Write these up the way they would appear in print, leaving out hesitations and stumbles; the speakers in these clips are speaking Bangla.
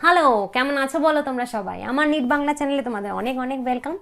হ্যালো, কেমন আছো বলো তোমরা সবাই? আমার নিট বাংলা চ্যানেলে তোমাদের অনেক অনেক ওয়েলকাম।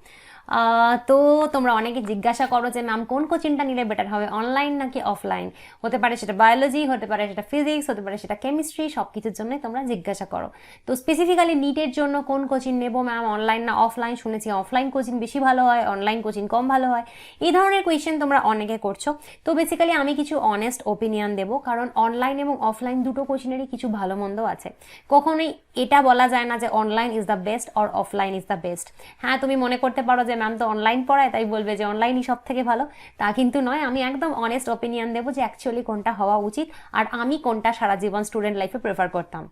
তো তোমরা অনেকে জিজ্ঞাসা করো যে ম্যাম কোন কোচিংটা নিলে বেটার হবে, অনলাইন নাকি অফলাইন? হতে পারে সেটা বায়োলজি, হতে পারে সেটা ফিজিক্স, হতে পারে সেটা কেমিস্ট্রি, সব কিছুর জন্যই তোমরা জিজ্ঞাসা করো। তো স্পেসিফিক্যালি নিটের জন্য কোন কোচিং নেবো ম্যাম, অনলাইন না অফলাইন? শুনেছি অফলাইন কোচিং বেশি ভালো হয়, অনলাইন কোচিং কম ভালো হয়। এই ধরনের কোয়েশ্চেন তোমরা অনেকে করছো। তো বেসিক্যালি আমি কিছু অনেস্ট ওপিনিয়ন দেবো, কারণ অনলাইন এবং অফলাইন দুটো কোচিংয়েরই কিছু ভালো মন্দ আছে। কখনোই এটা বলা যায় না যে online is the best or offline is the best. হ্যাঁ, তুমি মনে করতে পারো যে ম্যাম তো অনলাইন পড়ায়, তাই বলবে যে অনলাইনই সব থেকে ভালো। তা কিন্তু নয়, আমি একদম অনেস্ট ওপিনিয়ন দেবো যে অ্যাকচুয়ালি কোনটা হওয়া উচিত আর আমি কোনটা সারা জীবন স্টুডেন্ট লাইফে প্রেফার করতাম।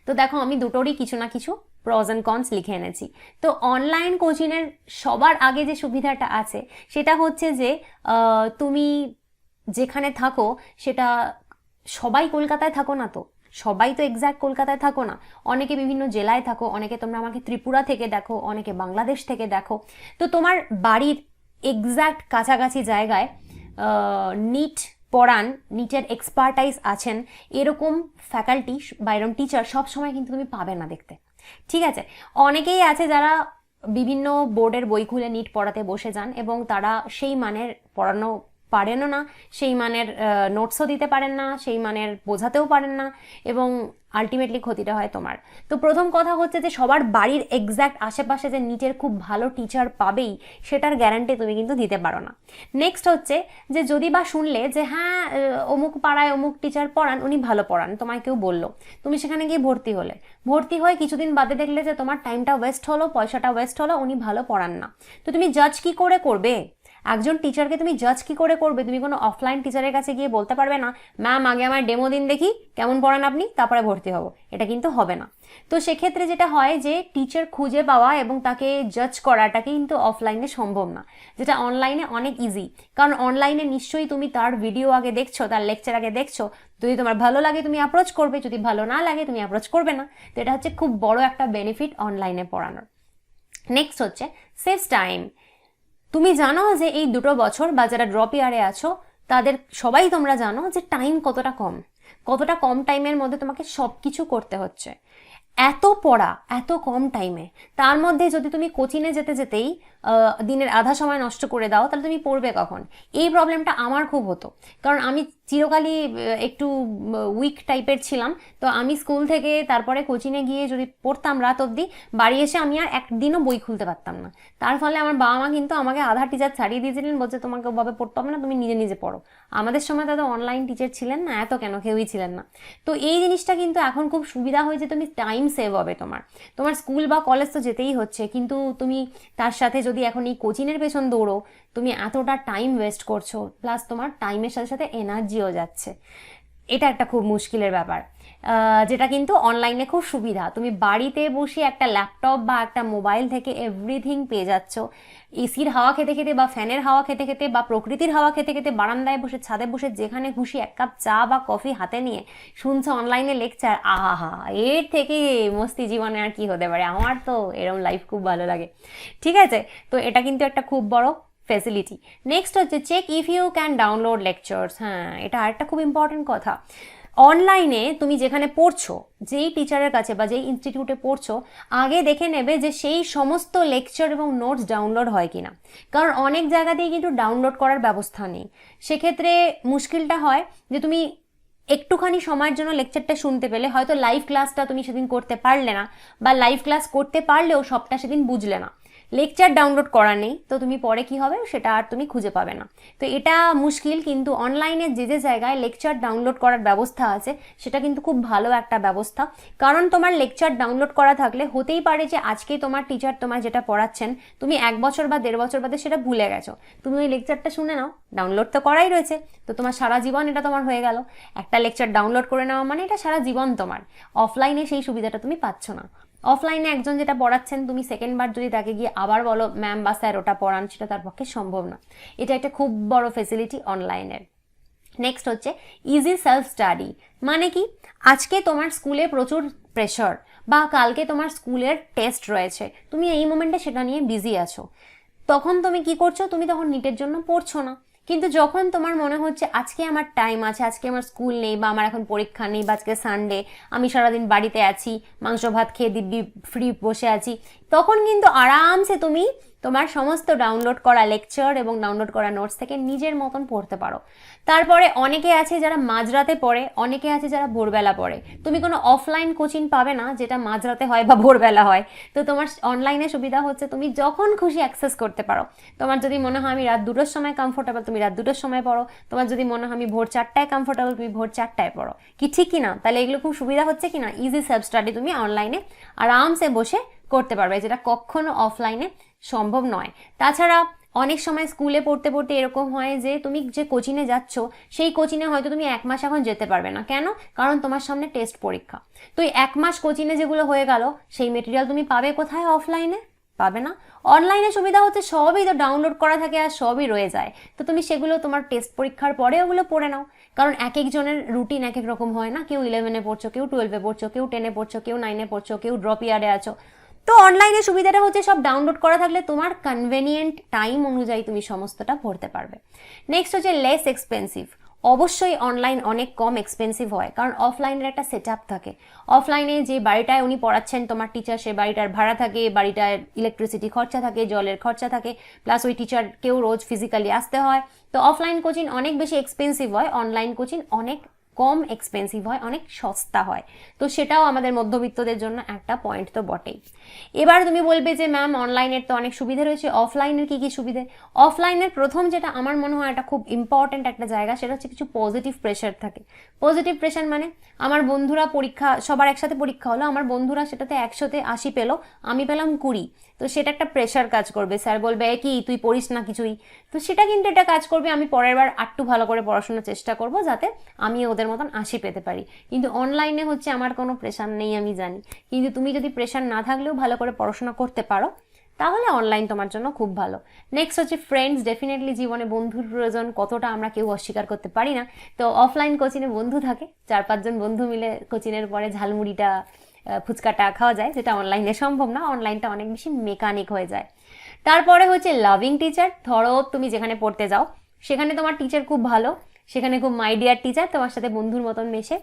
তো দেখো, আমি দুটোরই কিছু না কিছু প্রজ অ্যান্ড কনস লিখে এনেছি। তো অনলাইন কোচিংয়ের সবার আগে যে সুবিধাটা আছে সেটা হচ্ছে যে তুমি যেখানে থাকো সেটা, সবাই কলকাতায় থাকো না, তো সবাই তো এক্স্যাক্ট কলকাতায় থাকো না, অনেকে বিভিন্ন জেলায় থাকো, অনেকে তোমরা আমাকে ত্রিপুরা থেকে দেখো, অনেকে বাংলাদেশ থেকে দেখো। তো তোমার বাড়ির এক্স্যাক্ট কাছাকাছি জায়গায় নিট পড়ান, নিটের এক্সপার্টাইজ আছেন এরকম ফ্যাকাল্টি বা এরকম টিচার সবসময় কিন্তু তুমি পাবে না দেখতে। ঠিক আছে, অনেকেই আছে যারা বিভিন্ন বোর্ডের বই খুলে নিট পড়াতে বসে যান এবং তারা সেই মানের পড়ানো পারেনও না, সেই মানের নোটসও দিতে পারেন না, সেই মানের বোঝাতেও পারেন না, এবং আলটিমেটলি ক্ষতিটা হয় তোমার। তো প্রথম কথা হচ্ছে যে সবার বাড়ির এক্স্যাক্ট আশেপাশে যে নিটের খুব ভালো টিচার পাবেই সেটার গ্যারান্টি তুমি কিন্তু দিতে পারো না। নেক্সট হচ্ছে যে যদি বা শুনলে যে হ্যাঁ অমুক পাড়ায় অমুক টিচার পড়ান, উনি ভালো পড়ান, তোমায় কেউ বললো, তুমি সেখানে গিয়ে ভর্তি হয়ে কিছুদিন বাদে দেখলে যে তোমার টাইমটা ওয়েস্ট হলো, পয়সাটা ওয়েস্ট হলো, উনি ভালো পড়ান না। তো তুমি জাজ কি করে করবে? একজন টিচারকে তুমি জাজ কি করে করবে? তুমি কোনো অফলাইন টিচারের কাছে গিয়ে বলতে পারবে না ম্যাম আগে আমার ডেমো দিন দেখি কেমন পড়ান আপনি, তারপরে ভর্তি হব। এটা কিন্তু হবে না। তো সেক্ষেত্রে যেটা হয় যে টিচার খুঁজে পাওয়া এবং তাকে জাজ করাটা কিন্তু অফলাইনে সম্ভব না, যেটা অনলাইনে অনেক ইজি। কারণ অনলাইনে নিশ্চয়ই তুমি তার ভিডিও আগে দেখছো, তার লেকচার আগে দেখছো, যদি তোমার ভালো লাগে তুমি অ্যাপ্রোচ করবে, যদি ভালো না লাগে তুমি অ্যাপ্রোচ করবে না। তো এটা হচ্ছে খুব বড় একটা বেনিফিট অনলাইনে পড়ানোর। নেক্সট হচ্ছে সেভস টাইম। তুমি জানো যে এই 2 বছর বা যারা ড্রপ ইয়ারে আছো তাদের সবাই তোমরা জানো যে টাইম কতটা কম টাইমের মধ্যে তোমাকে সব কিছু করতে হচ্ছে। এত পড়া এত কম টাইমে, তার মধ্যে যদি তুমি কোচিংয়ে যেতে যেতেই দিনের আধা সময় নষ্ট করে দাও, তাহলে তুমি পড়বে কখন? এই প্রবলেমটা আমার খুব হতো, কারণ আমি চিরকালই একটু উইক টাইপের ছিলাম। তো আমি স্কুল থেকে তারপরে কোচিংয়ে গিয়ে যদি পড়তাম রাত অবধি, বাড়ি এসে আমি আর একদিনও বই খুলতে পারতাম না। তার ফলে আমার বাবা মা কিন্তু আমাকে আধা টিচার ছাড়িয়ে দিয়েছিলেন, বলছে তোমাকে ওভাবে পড়তে হবে না, তুমি নিজে নিজে পড়ো। আমাদের সময় তো অনলাইন টিচার ছিলেন না, এত কেন কেউই ছিলেন না। তো এই জিনিসটা কিন্তু এখন খুব সুবিধা হয়েছে, তুমি টাইম সেভ হবে তোমার। তোমার স্কুল বা কলেজ তো যেতেই হচ্ছে, কিন্তু তুমি তার সাথে যদি এখন এই কোচিংয়ের পেছন দৌড়ো, তুমি এতটা টাইম ওয়েস্ট করছো, প্লাস তোমার টাইমের সাথে সাথে এনার্জিও যাচ্ছে। এটা একটা খুব মুশকিলের ব্যাপার, যেটা কিন্তু অনলাইনে খুব সুবিধা। তুমি বাড়িতে বসে একটা ল্যাপটপ বা একটা মোবাইল থেকে এভরিথিং পেয়ে যাচ্ছ। এসির হাওয়া খেতে খেতে বা ফ্যানের হাওয়া খেতে খেতে বা প্রকৃতির হাওয়া খেতে খেতে, বারান্দায় বসে, ছাদে বসে, যেখানে খুশি এক কাপ চা বা কফি হাতে নিয়ে শুনছো অনলাইনে লেকচার। আহা, এর থেকে মস্তি জীবনে আর কি হতে পারে? আমার তো এরকম লাইফ খুব ভালো লাগে। ঠিক আছে, তো এটা কিন্তু একটা খুব বড় ফ্যাসিলিটি। নেক্সট হচ্ছে check if you can download lectures. হ্যাঁ, এটা আরেকটা খুব ইম্পর্টেন্ট কথা। অনলাইনে তুমি যেখানে পড়ছো, যেই টিচারের কাছে বা যেই ইনস্টিটিউটে পড়ছো, আগে দেখে নেবে যে সেই সমস্ত লেকচার এবং নোটস ডাউনলোড হয় কিনা। কারণ অনেক জায়গাতেই কিন্তু ডাউনলোড করার ব্যবস্থা নেই। সেক্ষেত্রে মুশকিলটা হয় যে তুমি একটুখানি সময়ের জন্য লেকচারটা শুনতে পেলে, হয়তো লাইভ ক্লাসটা তুমি সেদিন করতে পারলে না, বা লাইভ ক্লাস করতে পারলেও সবটা সেদিন বুঝলে না, লেকচার ডাউনলোড করা নেই, তো তুমি পরে কি হবে সেটা আর তুমি খুঁজে পাবে না। তো এটা মুশকিল। কিন্তু অনলাইনে যে যে জায়গায় লেকচার ডাউনলোড করার ব্যবস্থা আছে সেটা কিন্তু খুব ভালো একটা ব্যবস্থা। কারণ তোমার লেকচার ডাউনলোড করা থাকলে হতেই পারে যে আজকে তোমার টিচার তোমার যেটা পড়াচ্ছেন, তুমি 1 বছর বা 1.5 বছর বাদে সেটা ভুলে গেছো, তুমি ওই লেকচারটা শুনে নাও, ডাউনলোড তো করাই রয়েছে, তো তোমার সারা জীবন এটা তোমার হয়ে গেল। একটা লেকচার ডাউনলোড করে নেওয়া মানে এটা সারা জীবন তোমার। অফলাইনে সেই সুবিধাটা তুমি পাচ্ছ না। অফলাইনে একজন যেটা পড়াচ্ছেন, তুমি সেকেন্ডবার যদি তাকে গিয়ে আবার বলো ম্যাম বা স্যার ওটা পড়ান, সেটা তার পক্ষে সম্ভব না। এটা একটা খুব বড় ফেসিলিটি অনলাইনের। নেক্সট হচ্ছে ইজি সেলফ স্টাডি। মানে কি, আজকে তোমার স্কুলে প্রচুর প্রেশার বা কালকে তোমার স্কুলের টেস্ট রয়েছে, তুমি এই মোমেন্টে সেটা নিয়ে বিজি আছো, তখন তুমি কি করছো? তুমি তখন নিটের জন্য পড়ছো না, কিন্তু যখন তোমার মনে হচ্ছে আজকে আমার টাইম আছে, আজকে আমার স্কুল নেই বা আমার এখন পরীক্ষা নেই বা আজকে সানডে, আমি সারাদিন বাড়িতে আছি, মাংস ভাত খেয়ে দিব্যি ফ্রি বসে আছি, তখন কিন্তু আরামসে তুমি তোমার সমস্ত ডাউনলোড করা লেকচার এবং ডাউনলোড করা নোটস থেকে নিজের মতন পড়তে পারো। তারপরে অনেকে আছে যারা মাঝরাতে পড়ে, অনেকে আছে যারা ভোরবেলা পড়ে। তুমি কোনো অফলাইন কোচিং পাবে না যেটা মাঝরাতে হয় বা ভোরবেলা হয়। তো তোমার অনলাইনে সুবিধা হচ্ছে তুমি যখন খুশি অ্যাক্সেস করতে পারো। তোমার যদি মনে হয় আমি রাত 2টোর সময় কমফোর্টেবল, তুমি রাত 2টোর সময় পড়ো। তোমার যদি মনে হয় আমি ভোর 4টায় কমফোর্টেবল, তুমি ভোর 4টায় পড়ো। কি ঠিক কি না? তাহলে এগুলো খুব সুবিধা হচ্ছে কি না? ইজি সেলফ স্টাডি তুমি অনলাইনে আরামসে বসে করতে পারবে, যেটা কখনো অফলাইনে সম্ভব নয়। তাছাড়া অনেক সময় স্কুলে পড়তে পড়তে এরকম হয় যে তুমি যে কোচিংয়ে যাচ্ছ সেই কোচিংয়ে হয়তো তুমি 1 মাস এখন যেতে পারবে না। কেন? কারণ তোমার সামনে টেস্ট পরীক্ষা। তো এই 1 মাস কোচিংয়ে যেগুলো হয়ে গেল সেই মেটেরিয়াল তুমি পাবে কোথায়? অফলাইনে পাবে না। অনলাইনে সুবিধা হচ্ছে সবই তো ডাউনলোড করা থাকে আর সবই রয়ে যায়। তো তুমি সেগুলো তোমার টেস্ট পরীক্ষার পরে ওগুলো পড়ে নাও। কারণ এক একজনের রুটিন এক এক রকম হয় না। কেউ 11-এ পড়ছো, কেউ 12-এ পড়ছো, কেউ 10-এ পড়ছো, কেউ 9-এ পড়ছো, কেউ ড্রপ ইয়ারে আছো। তো অনলাইনে সুবিধাটা হচ্ছে সব ডাউনলোড করা থাকলে তোমার কনভেনিয়েন্ট টাইম অনুযায়ী তুমি সমস্তটা পড়তে পারবে। নেক্সট হচ্ছে লেস এক্সপেন্সিভ। অবশ্যই অনলাইন অনেক কম এক্সপেন্সিভ হয়, কারণ অফলাইনের একটা সেট আপ থাকে। অফলাইনে যে বাড়িটায় উনি পড়াচ্ছেন তোমার টিচার, সে বাড়িটার ভাড়া থাকে, বাড়িটার ইলেকট্রিসিটি খরচা থাকে, জলের খরচা থাকে, প্লাস ওই টিচারকেও রোজ ফিজিক্যালি আসতে হয়। তো অফলাইন কোচিং অনেক বেশি এক্সপেন্সিভ হয়, অনলাইন কোচিং অনেক কম এক্সপেন্সিভ হয়, অনেক সস্তা হয়। তো সেটাও আমাদের মধ্যবিত্তদের জন্য একটা পয়েন্ট তো বটেই। এবার তুমি বলবে যে ম্যাম অনলাইনের তো অনেক সুবিধা রয়েছে, অফলাইনের কি কি সুবিধে? অফলাইনের প্রথম যেটা আমার মনে হয় এটা খুব ইম্পর্টেন্ট একটা জায়গা, সেটা হচ্ছে কিছু পজিটিভ প্রেশার থাকে। পজিটিভ প্রেশার মানে আমার বন্ধুরা পরীক্ষা, সবার একসাথে পরীক্ষা হলো, আমার বন্ধুরা সেটাতে 100-তে 80 পেলো, আমি পেলাম 20। তো সেটা একটা প্রেশার কাজ করবে। স্যার বলবে কি তুই পড়িস না কিছুই। তো সেটা কিন্তু এটা কাজ করবে আমি পরের বার আরটু ভালো করে পড়াশোনার চেষ্টা করব যাতে আমি ওদের মতন 80 পেতে পারি। কিন্তু অনলাইনে হচ্ছে আমার কোনো প্রেশার নেই, আমি জানি। কিন্তু তুমি যদি প্রেশার না থাকলেও ভালো করে পড়াশোনা করতে পারো তাহলে অনলাইন তোমার জন্য খুব ভালো। নেক্সট হচ্ছে ফ্রেন্ডস। ডেফিনেটলি জীবনে বন্ধুর প্রয়োজন, কতটা আমরা কেউ অস্বীকার করতে পারি না। তো অফলাইন কোচিংয়ে বন্ধু থাকে, 4-5 জন বন্ধু মিলে কোচিংয়ের পরে ঝালমুড়িটা ফুচকাটা খাওয়া যায়, যেটা অনলাইনে সম্ভব না। অনলাইনটা অনেক বেশি মেকানিক হয়ে যায়। তারপরে হচ্ছে লাভিং টিচার। ধরো তুমি যেখানে পড়তে যাও সেখানে তোমার টিচার খুব ভালো, সেখানে খুব মাই ডিয়ার টিচার, তোমার সাথে বন্ধুর মতন মেশে।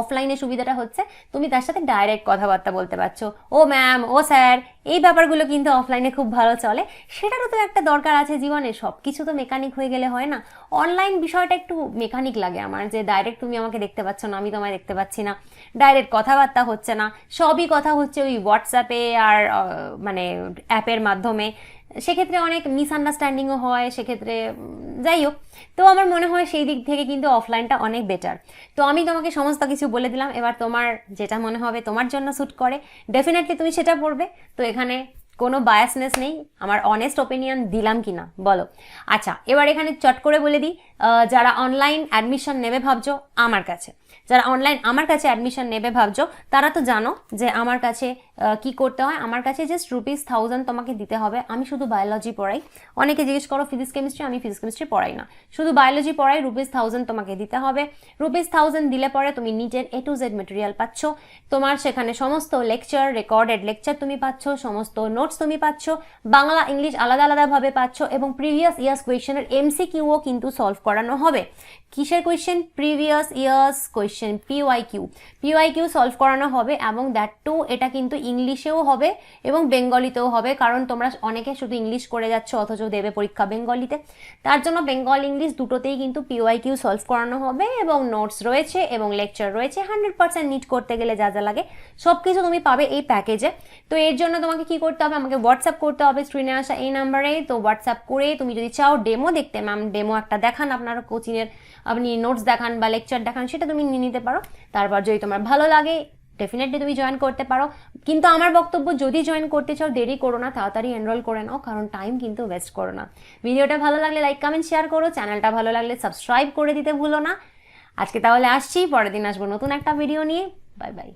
অফলাইনে সুবিধাটা হচ্ছে তুমি তার সাথে ডাইরেক্ট কথাবার্তা বলতে পারছো, ও ম্যাম, ও স্যার, এই ব্যাপারগুলো কিন্তু অফলাইনে খুব ভালো চলে। সেটারও তো একটা দরকার আছে জীবনে, সব কিছু তো মেকানিক হয়ে গেলে হয় না। অনলাইন বিষয়টা একটু মেকানিক লাগে আমার, যে ডাইরেক্ট তুমি আমাকে দেখতে পাচ্ছ না, আমি তোমায় দেখতে পাচ্ছি না, ডাইরেক্ট কথাবার্তা হচ্ছে না, সবই কথা হচ্ছে ওই হোয়াটসঅ্যাপে আর মানে অ্যাপের মাধ্যমে। সেক্ষেত্রে অনেক মিসআন্ডারস্ট্যান্ডিংও হয় সেক্ষেত্রে। যাই হোক, তো আমার মনে হয় সেই দিক থেকে কিন্তু অফলাইনটা অনেক বেটার। তো আমি তোমাকে সমস্ত কিছু বলে দিলাম, এবার তোমার যেটা মনে হবে তোমার জন্য স্যুট করে ডেফিনেটলি তুমি সেটা পড়বে। তো এখানে কোনো বায়াসনেস নেই, আমার অনেস্ট ওপিনিয়ন দিলাম কি না বলো। আচ্ছা, এবার এখানে চট করে বলে দিই, যারা অনলাইন অ্যাডমিশন নেবে ভাবছো আমার কাছে, যারা অনলাইন আমার কাছে অ্যাডমিশন নেবে ভাবছো, তারা তো জানো যে আমার কাছে কি করতে হয়। আমার কাছে জাস্ট ₹1000 তোমাকে দিতে হবে। আমি শুধু বায়োলজি পড়াই। অনেকে জিজ্ঞেস করো ফিজিক্স কেমিস্ট্রি, আমি ফিজিক্স কেমিস্ট্রি পড়াই না, শুধু বায়োলজি পড়াই। ₹1000 তোমাকে দিতে হবে। ₹1000 দিলে পরে তুমি নিটের A to Z মেটেরিয়াল পাচ্ছ। তোমার সেখানে সমস্ত লেকচার, রেকর্ডেড লেকচার তুমি পাচ্ছ, সমস্ত নোটস তুমি পাচ্ছ, বাংলা ইংলিশ আলাদা আলাদাভাবে পাচ্ছ, এবং প্রিভিয়াস ইয়ার্স কোয়েশ্চেনের MCQও কিন্তু সলভ করানো হবে। কিসের question? Previous years question, PYQ solve করানো হবে, এবং দ্যাট টু এটা কিন্তু ইংলিশেও হবে এবং বেঙ্গলিতেও হবে। কারণ তোমরা অনেকে শুধু ইংলিশ করে যাচ্ছ অথচ দেবে পরীক্ষা বেঙ্গলিতে। তার জন্য বেঙ্গল ইংলিশ দুটোতেই কিন্তু PYQ সলভ করানো হবে, এবং নোটস রয়েছে এবং লেকচার রয়েছে। 100% নিট করতে গেলে যা যা লাগে সব কিছু তুমি পাবে এই প্যাকেজে। তো এর জন্য তোমাকে কি করতে হবে? আমাকে হোয়াটসঅ্যাপ করতে হবে স্ক্রিনে আসা এই নাম্বারে। তো হোয়াটসঅ্যাপ করে তুমি যদি চাও ডেমো দেখতে, ম্যাম ডেমো একটা দেখান, আপনার কোচিংয়ের আপনি নোটস দেখান বা লেকচার দেখান, সেটা তুমি নিয়ে নিতে পারো। তারপর যদি তোমার ভালো লাগে ডেফিনেটলি তুমি জয়েন করতে পারো। কিন্তু আমার বক্তব্য, যদি জয়েন করতে চাও দেরি করো না, তাড়াতাড়ি এনরোল করে নাও, কারণ টাইম কিন্তু ওয়েস্ট করো না। ভিডিওটা ভালো লাগলে লাইক কমেন্ট শেয়ার করো, চ্যানেলটা ভালো লাগলে সাবস্ক্রাইব করে দিতে ভুলো না। আজকে তাহলে আসছি, পরের দিন আসবো নতুন একটা ভিডিও নিয়ে। Bye bye.